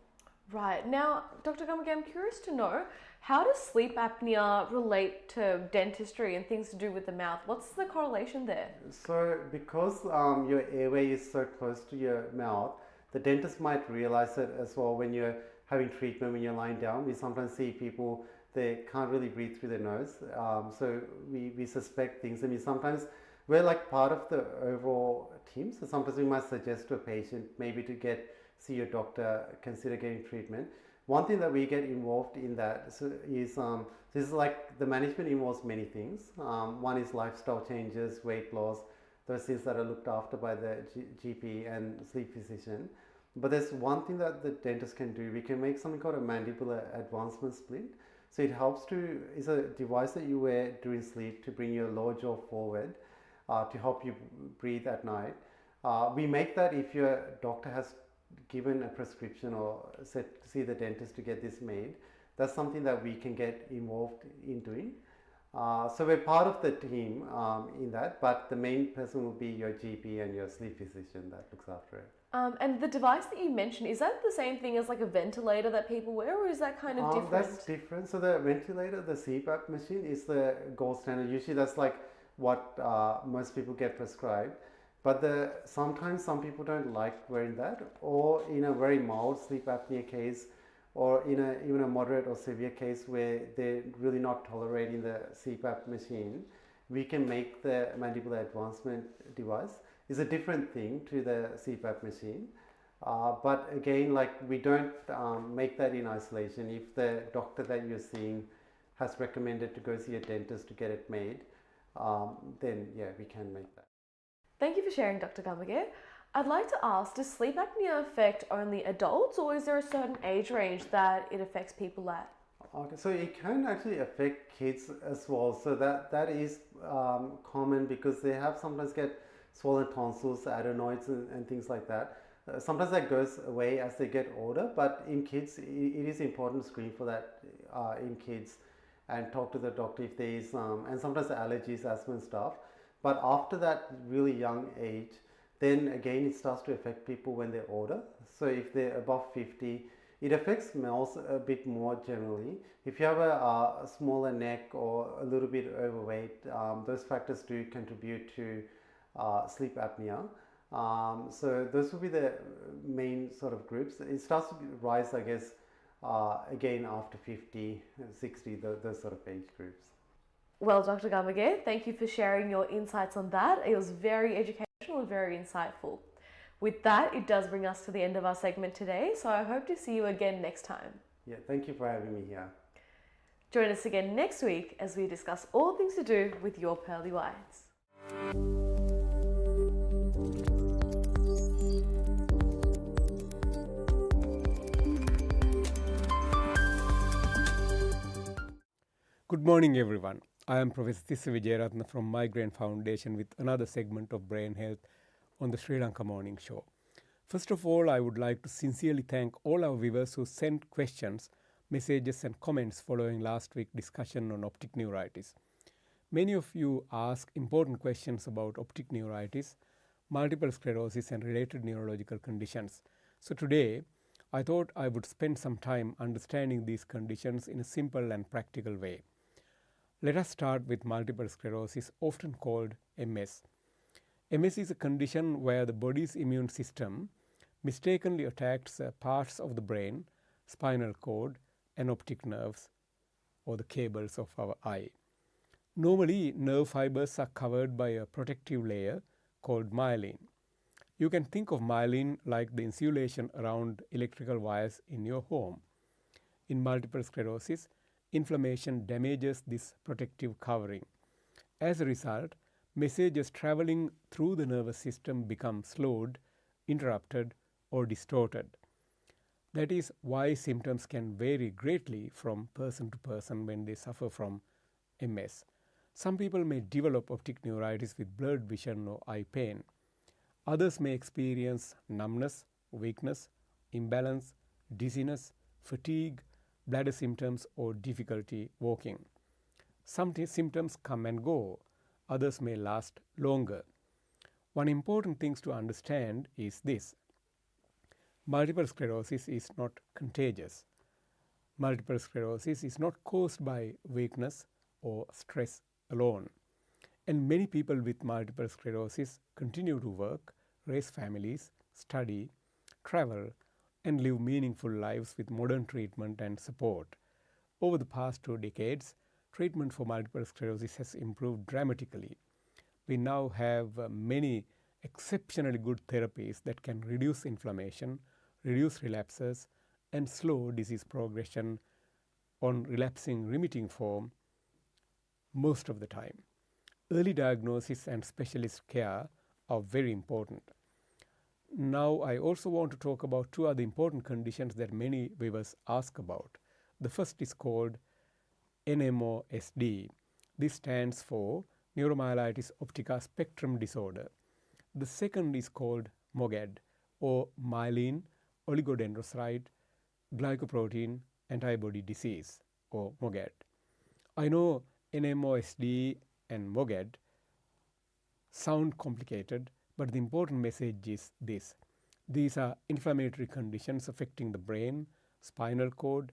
Right. Now, Dr. Gamage, I'm curious to know, how does sleep apnea relate to dentistry and things to do with the mouth? What's the correlation there? So because your airway is so close to your mouth, the dentist might realize it as well when you're having treatment, when you're lying down. We sometimes see people, they can't really breathe through their nose. So we suspect things. Sometimes we're like part of the overall team. So sometimes we might suggest to a patient maybe to see your doctor, consider getting treatment. One thing that we get involved in that is this is like the management involves many things. One is lifestyle changes, weight loss, those things that are looked after by the GP and sleep physician. But there's one thing that the dentist can do. We can make something called a mandibular advancement splint. So it's a device that you wear during sleep to bring your lower jaw forward to help you breathe at night. We make that if your doctor has given a prescription or see the dentist to get this made. That's something that we can get involved in doing. So we're part of the team in that, but the main person will be your GP and your sleep physician that looks after it. And the device that you mentioned, is that the same thing as like a ventilator that people wear, or is that kind of different? That's different. So the ventilator, the CPAP machine, is the gold standard. Usually that's like what most people get prescribed. But sometimes some people don't like wearing that, or in a very mild sleep apnea case, or in even a moderate or severe case where they're really not tolerating the CPAP machine, we can make the mandibular advancement device. It's a different thing to the CPAP machine, but again, like we don't make that in isolation. If the doctor that you're seeing has recommended to go see a dentist to get it made, then yeah, we can make that. Thank you for sharing, Dr. Gamage. I'd like to ask, does sleep apnea affect only adults, or is there a certain age range that it affects people at? Okay, so it can actually affect kids as well. So that is common because they sometimes get swollen tonsils, adenoids and things like that. Sometimes that goes away as they get older, but in kids, it is important to screen for that in kids and talk to the doctor if there is, and sometimes the allergies, asthma and stuff. But after that really young age, then again it starts to affect people when they're older. So if they're above 50, it affects males a bit more generally. If you have a smaller neck or a little bit overweight, those factors do contribute to sleep apnea. So those will be the main sort of groups. It starts to rise, I guess, again after 50, 60, those sort of age groups. Well, Dr. Gamage, thank you for sharing your insights on that. It was very educational and very insightful. With that, it does bring us to the end of our segment today, so I hope to see you again next time. Yeah, thank you for having me here. Join us again next week as we discuss all things to do with your pearly whites. Good morning, everyone. I am Professor Tissa Vijayaratna from Migraine Foundation with another segment of brain health on the Sri Lanka Morning Show. First of all, I would like to sincerely thank all our viewers who sent questions, messages and comments following last week's discussion on optic neuritis. Many of you ask important questions about optic neuritis, multiple sclerosis and related neurological conditions. So today, I thought I would spend some time understanding these conditions in a simple and practical way. Let us start with multiple sclerosis, often called MS. MS is a condition where the body's immune system mistakenly attacks parts of the brain, spinal cord, and optic nerves, or the cables of our eye. Normally, nerve fibers are covered by a protective layer called myelin. You can think of myelin like the insulation around electrical wires in your home. In multiple sclerosis, inflammation damages this protective covering. As a result, messages traveling through the nervous system become slowed, interrupted, or distorted. That is why symptoms can vary greatly from person to person when they suffer from MS. Some people may develop optic neuritis with blurred vision or eye pain. Others may experience numbness, weakness, imbalance, dizziness, fatigue, bladder symptoms, or difficulty walking. Some symptoms come and go. Others may last longer. One important thing to understand is this. Multiple sclerosis is not contagious. Multiple sclerosis is not caused by weakness or stress alone. And many people with multiple sclerosis continue to work, raise families, study, travel, and live meaningful lives with modern treatment and support. Over the past 2 decades, treatment for multiple sclerosis has improved dramatically. We now have many exceptionally good therapies that can reduce inflammation, reduce relapses, and slow disease progression on relapsing remitting form most of the time. Early diagnosis and specialist care are very important. Now, I also want to talk about 2 other important conditions that many viewers ask about. The first is called NMOSD. This stands for neuromyelitis optica spectrum disorder. The second is called MOGAD, or myelin oligodendrocyte glycoprotein antibody disease, or MOGAD. I know NMOSD and MOGAD sound complicated, but the important message is this. These are inflammatory conditions affecting the brain, spinal cord,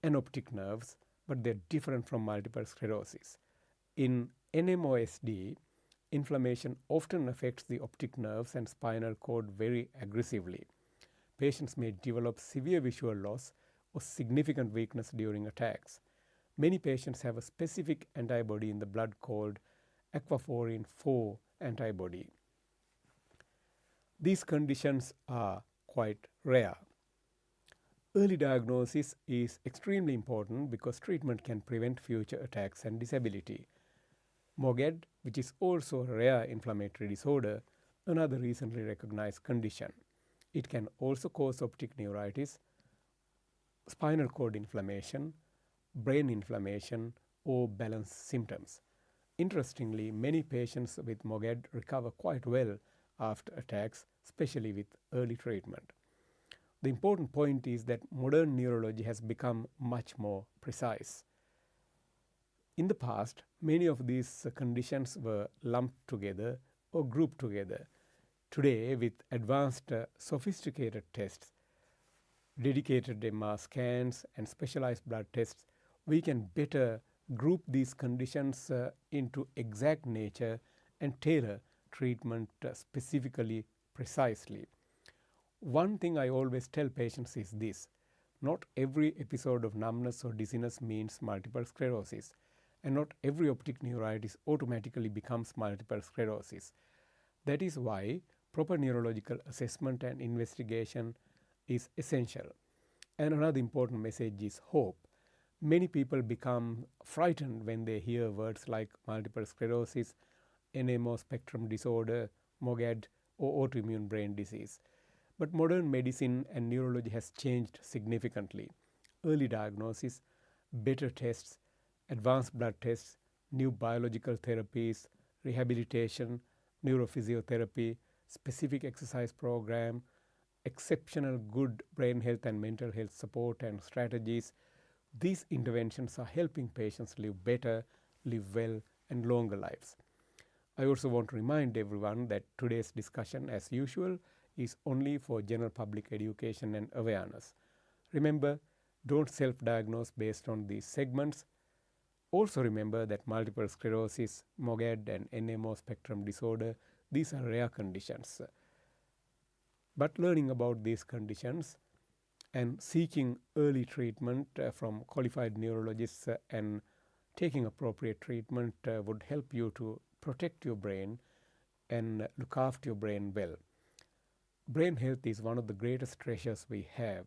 and optic nerves, but they're different from multiple sclerosis. In NMOSD, inflammation often affects the optic nerves and spinal cord very aggressively. Patients may develop severe visual loss or significant weakness during attacks. Many patients have a specific antibody in the blood called aquaporin 4 antibody. These conditions are quite rare. Early diagnosis is extremely important because treatment can prevent future attacks and disability. MOGAD, which is also a rare inflammatory disorder, another recently recognized condition. It can also cause optic neuritis, spinal cord inflammation, brain inflammation, or balance symptoms. Interestingly, many patients with MOGAD recover quite well after attacks, especially with early treatment. The important point is that modern neurology has become much more precise. In the past, many of these conditions were lumped together or grouped together. Today, with advanced sophisticated tests, dedicated MR scans and specialized blood tests, we can better group these conditions into exact nature and tailor treatment specifically, precisely. One thing I always tell patients is this: not every episode of numbness or dizziness means multiple sclerosis, and not every optic neuritis automatically becomes multiple sclerosis. That is why proper neurological assessment and investigation is essential. And another important message is hope. Many people become frightened when they hear words like multiple sclerosis, NMO spectrum disorder, MOGAD, or autoimmune brain disease. But modern medicine and neurology has changed significantly. Early diagnosis, better tests, advanced blood tests, new biological therapies, rehabilitation, neurophysiotherapy, specific exercise program, exceptional good brain health and mental health support and strategies. These interventions are helping patients live better, live well, and longer lives. I also want to remind everyone that today's discussion, as usual, is only for general public education and awareness. Remember, don't self-diagnose based on these segments. Also remember that multiple sclerosis, MOGAD, and NMO spectrum disorder, these are rare conditions. But learning about these conditions and seeking early treatment from qualified neurologists and taking appropriate treatment would help you to protect your brain and look after your brain well. Brain health is one of the greatest treasures we have.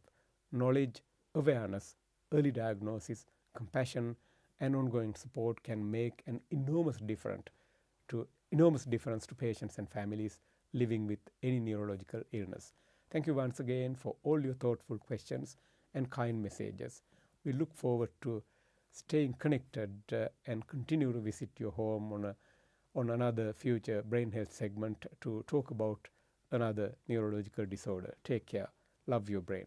Knowledge, awareness, early diagnosis, compassion, and ongoing support can make an enormous difference to patients and families living with any neurological illness. Thank you once again for all your thoughtful questions and kind messages. We look forward to staying connected and continue to visit your home on another future brain health segment to talk about another neurological disorder. Take care. Love your brain.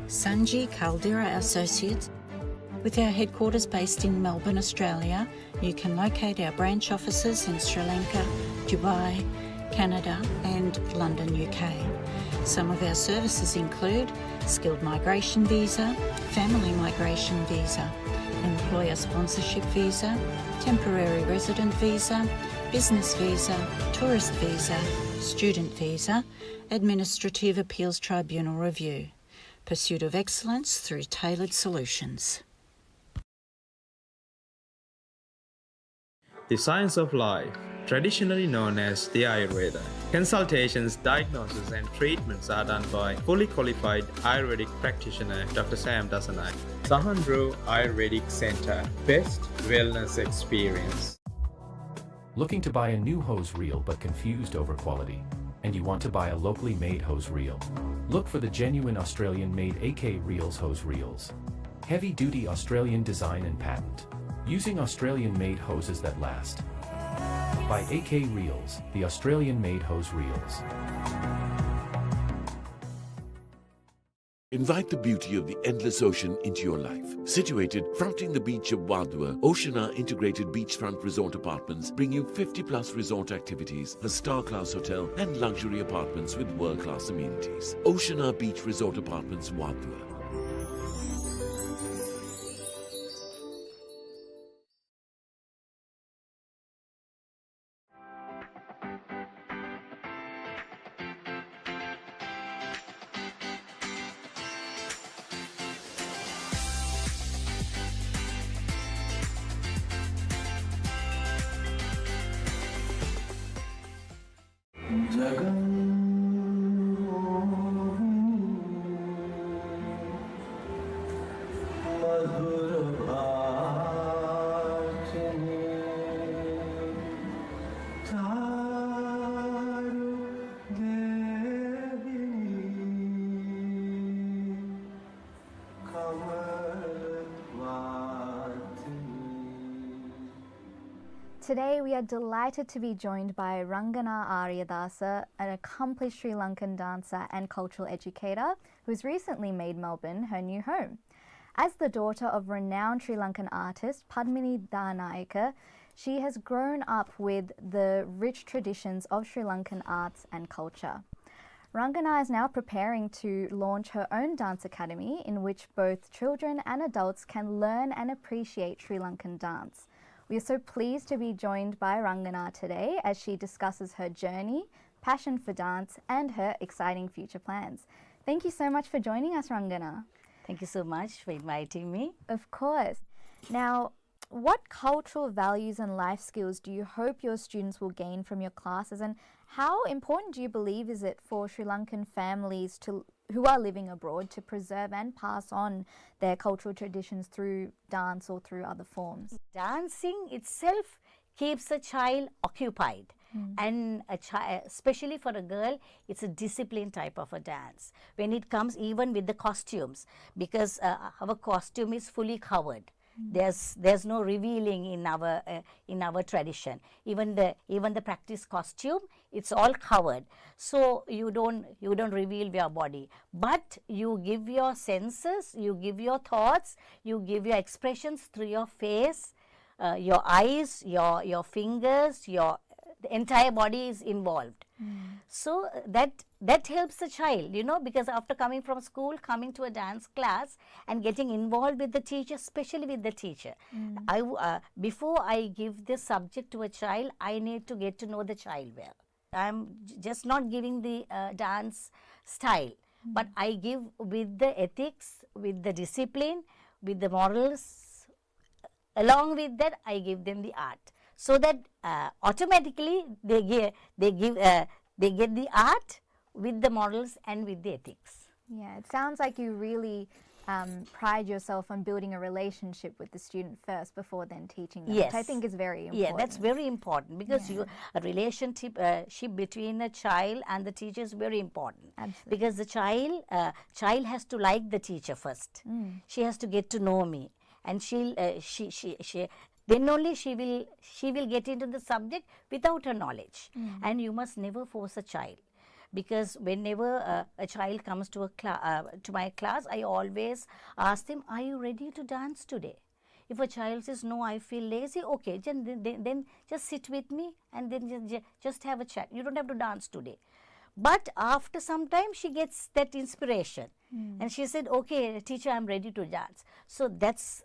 Sanji Caldera Associates. With our headquarters based in Melbourne, Australia, you can locate our branch offices in Sri Lanka, Dubai, Canada and London, UK. Some of our services include skilled migration visa, family migration visa, employer sponsorship visa, temporary resident visa, business visa, tourist visa, student visa, administrative appeals tribunal review. Pursuit of excellence through tailored solutions. The science of life, traditionally known as the Ayurveda. Consultations, diagnosis and treatments are done by fully qualified Ayurvedic practitioner Dr. Sam Dasanai. Sahandro Ayurvedic Center, best wellness experience. Looking to buy a new hose reel but confused over quality? And you want to buy a locally made hose reel? Look for the genuine Australian-made AK Reels hose reels. Heavy-duty Australian design and patent. Using Australian-made hoses that last. By AK Reels, the Australian-made hose reels. Invite the beauty of the endless ocean into your life. Situated fronting the beach of Wadua, Oceana Integrated Beachfront Resort Apartments bring you 50+ resort activities, a star-class hotel and luxury apartments with world-class amenities. Oceana Beach Resort Apartments, Wadua. Today we are delighted to be joined by Rangana Aryadasa, an accomplished Sri Lankan dancer and cultural educator who's recently made Melbourne her new home. As the daughter of renowned Sri Lankan artist Padmini Danayaka, she has grown up with the rich traditions of Sri Lankan arts and culture. Rangana is now preparing to launch her own dance academy in which both children and adults can learn and appreciate Sri Lankan dance. We are so pleased to be joined by Rangana today as she discusses her journey, passion for dance and her exciting future plans. Thank you so much for joining us, Rangana. Thank you so much for inviting me. Of course. Now, what cultural values and life skills do you hope your students will gain from your classes, and how important do you believe is it for Sri Lankan families who are living abroad to preserve and pass on their cultural traditions through dance or through other forms? Dancing itself keeps a child occupied. And especially for a girl, it's a discipline type of a dance. When it comes even with the costumes, because our costume is fully covered. There's no revealing in our tradition. Even the practice costume, it's all covered. So you don't reveal your body, but you give your senses, you give your thoughts, you give your expressions through your face, your eyes, your fingers, the entire body is involved. So that helps the child, because after coming from school, coming to a dance class and getting involved with the teacher, especially with the teacher. Before I give this subject to a child, I need to get to know the child well. I'm just not giving the dance style, but I give with the ethics, with the discipline, with the morals. Along with that, I give them the art. So that automatically they get the art with the morals and with the ethics. Yeah, it sounds like you really pride yourself on building a relationship with the student first before then teaching them, which I think is very important. Yeah, that's very important because a relationship between a child and the teacher is very important. Absolutely. Because the child has to like the teacher first. She has to get to know me, and then only she will get into the subject without her knowledge. And you must never force a child, because whenever a child comes to my class, I always ask them, are you ready to dance today? If a child says, no, I feel lazy, okay, then just sit with me and then just have a chat. You don't have to dance today. But after some time, she gets that inspiration. And she said, okay, teacher, I'm ready to dance. So that's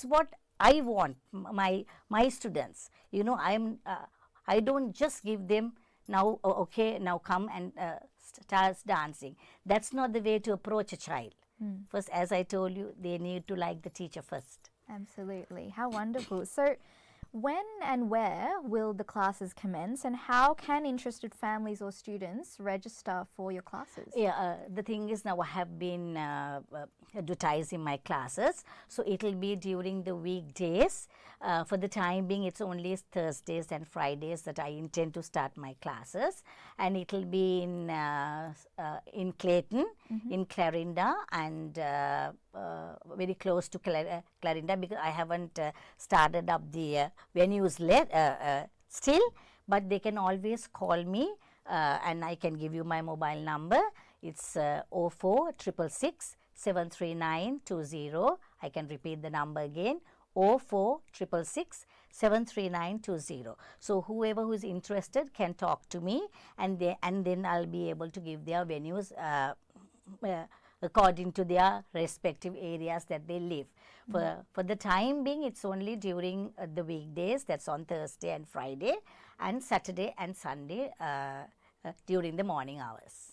what I want my students. I don't just give them now, okay, now come and start dancing. That's not the way to approach a child. First, as I told you, they need to like the teacher first. Absolutely. How wonderful. So, when and where will the classes commence, and how can interested families or students register for your classes? Yeah, the thing is, now I have been advertising my classes, so it will be during the weekdays. For the time being, it's only Thursdays and Fridays that I intend to start my classes, and it will be in Clayton, in Clarinda, and very close to Clarinda, because I haven't started up the venues still, but they can always call me, and I can give you my mobile number. It's 0466 73920. I can repeat the number again, 0466 73920. So whoever who is interested can talk to me, and then I'll be able to give their venues according to their respective areas that they live. For the time being, it's only during the weekdays, that's on Thursday and Friday, and Saturday and Sunday during the morning hours.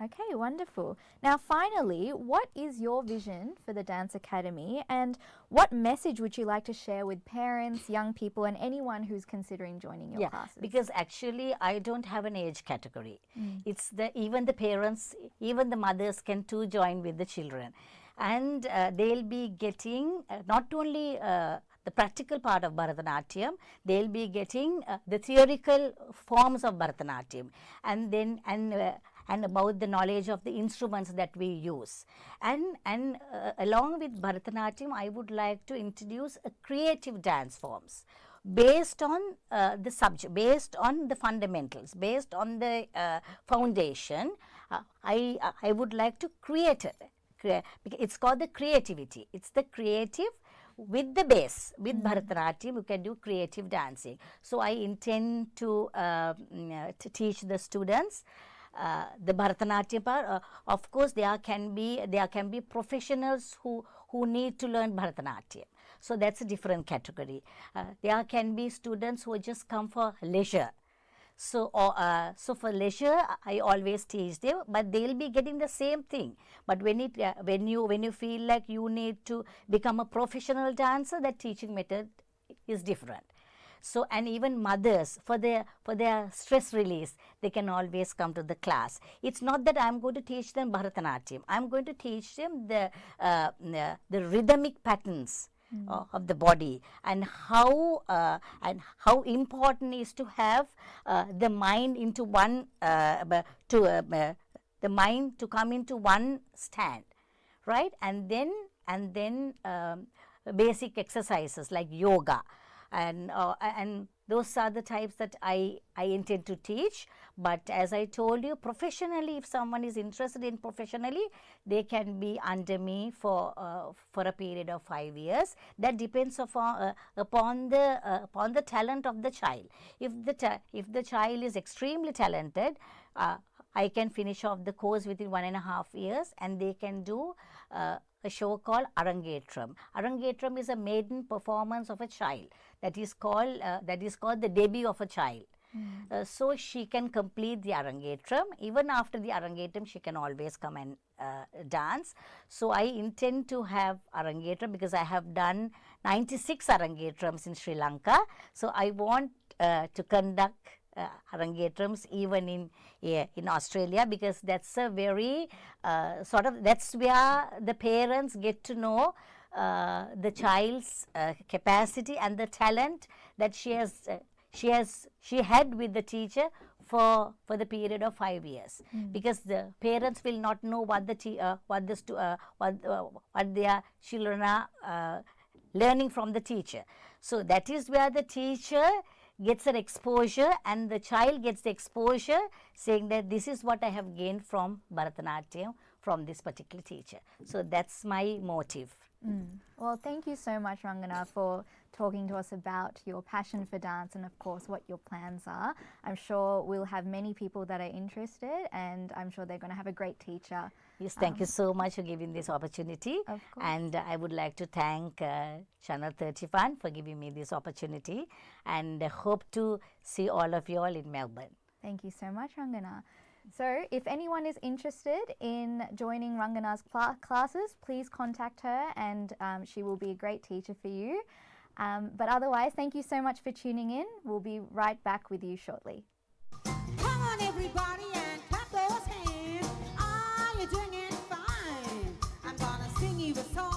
Okay, wonderful. Now, finally, what is your vision for the Dance Academy, and what message would you like to share with parents, young people, and anyone who's considering joining your classes? Because actually, I don't have an age category. It's even the parents, even the mothers can too join with the children, and they'll be getting not only the practical part of Bharatanatyam, they'll be getting the theoretical forms of Bharatanatyam, and about the knowledge of the instruments that we use. And along with Bharatanatyam, I would like to introduce creative dance forms based on the subject, based on the fundamentals, based on the foundation. I would like to create it. It's called the creativity. It's the creative with the base. With Bharatanatyam, you can do creative dancing. So I intend to teach the students the Bharatanatyam part. Of course, there can be professionals who need to learn Bharatanatyam. So that's a different category. There can be students who just come for leisure. So for leisure, I always teach them, but they'll be getting the same thing. But when you feel like you need to become a professional dancer, that teaching method is different. So, and even mothers, for their stress release, they can always come to the class. It's not that I'm going to teach them Bharatanatyam. I'm going to teach them the rhythmic patterns of the body, and how important is to have the mind into one the mind to come into one stand, right? And then basic exercises like yoga, and those are the types that I intend to teach. But as I told you, professionally, if someone is interested in professionally, they can be under me for a period of 5 years. That depends upon the talent of the child. If the child is extremely talented, I can finish off the course within 1.5 years, and they can do a show called Arangetram. Arangetram is a maiden performance of a child. That is called the debut of a child. So she can complete the Arangetram. Even after the Arangetram, she can always come and dance. So I intend to have Arangetram because I have done 96 Arangetrams in Sri Lanka. So I want to conduct Arangetrams even in Australia, because that's a very that's where the parents get to know the child's capacity and the talent that she had with the teacher for the period of 5 years. Because the parents will not know what their children are learning from the teacher. So that is where the teacher gets an exposure and the child gets the exposure, saying that this is what I have gained from Bharatanatyam from this particular teacher. So that's my motive. Well, thank you so much, Rangana, for talking to us about your passion for dance and, of course, what your plans are. I'm sure we'll have many people that are interested, and I'm sure they're going to have a great teacher. Yes, thank you so much for giving this opportunity. Of course. And I would like to thank Channel 31 for giving me this opportunity, and hope to see all of you all in Melbourne. Thank you so much, Rangana. So if anyone is interested in joining Rangana's classes, please contact her, and she will be a great teacher for you. But otherwise, thank you so much for tuning in. We'll be right back with you shortly. Come on, everybody, and clap those hands. Are you doing it fine? I'm gonna sing you a song.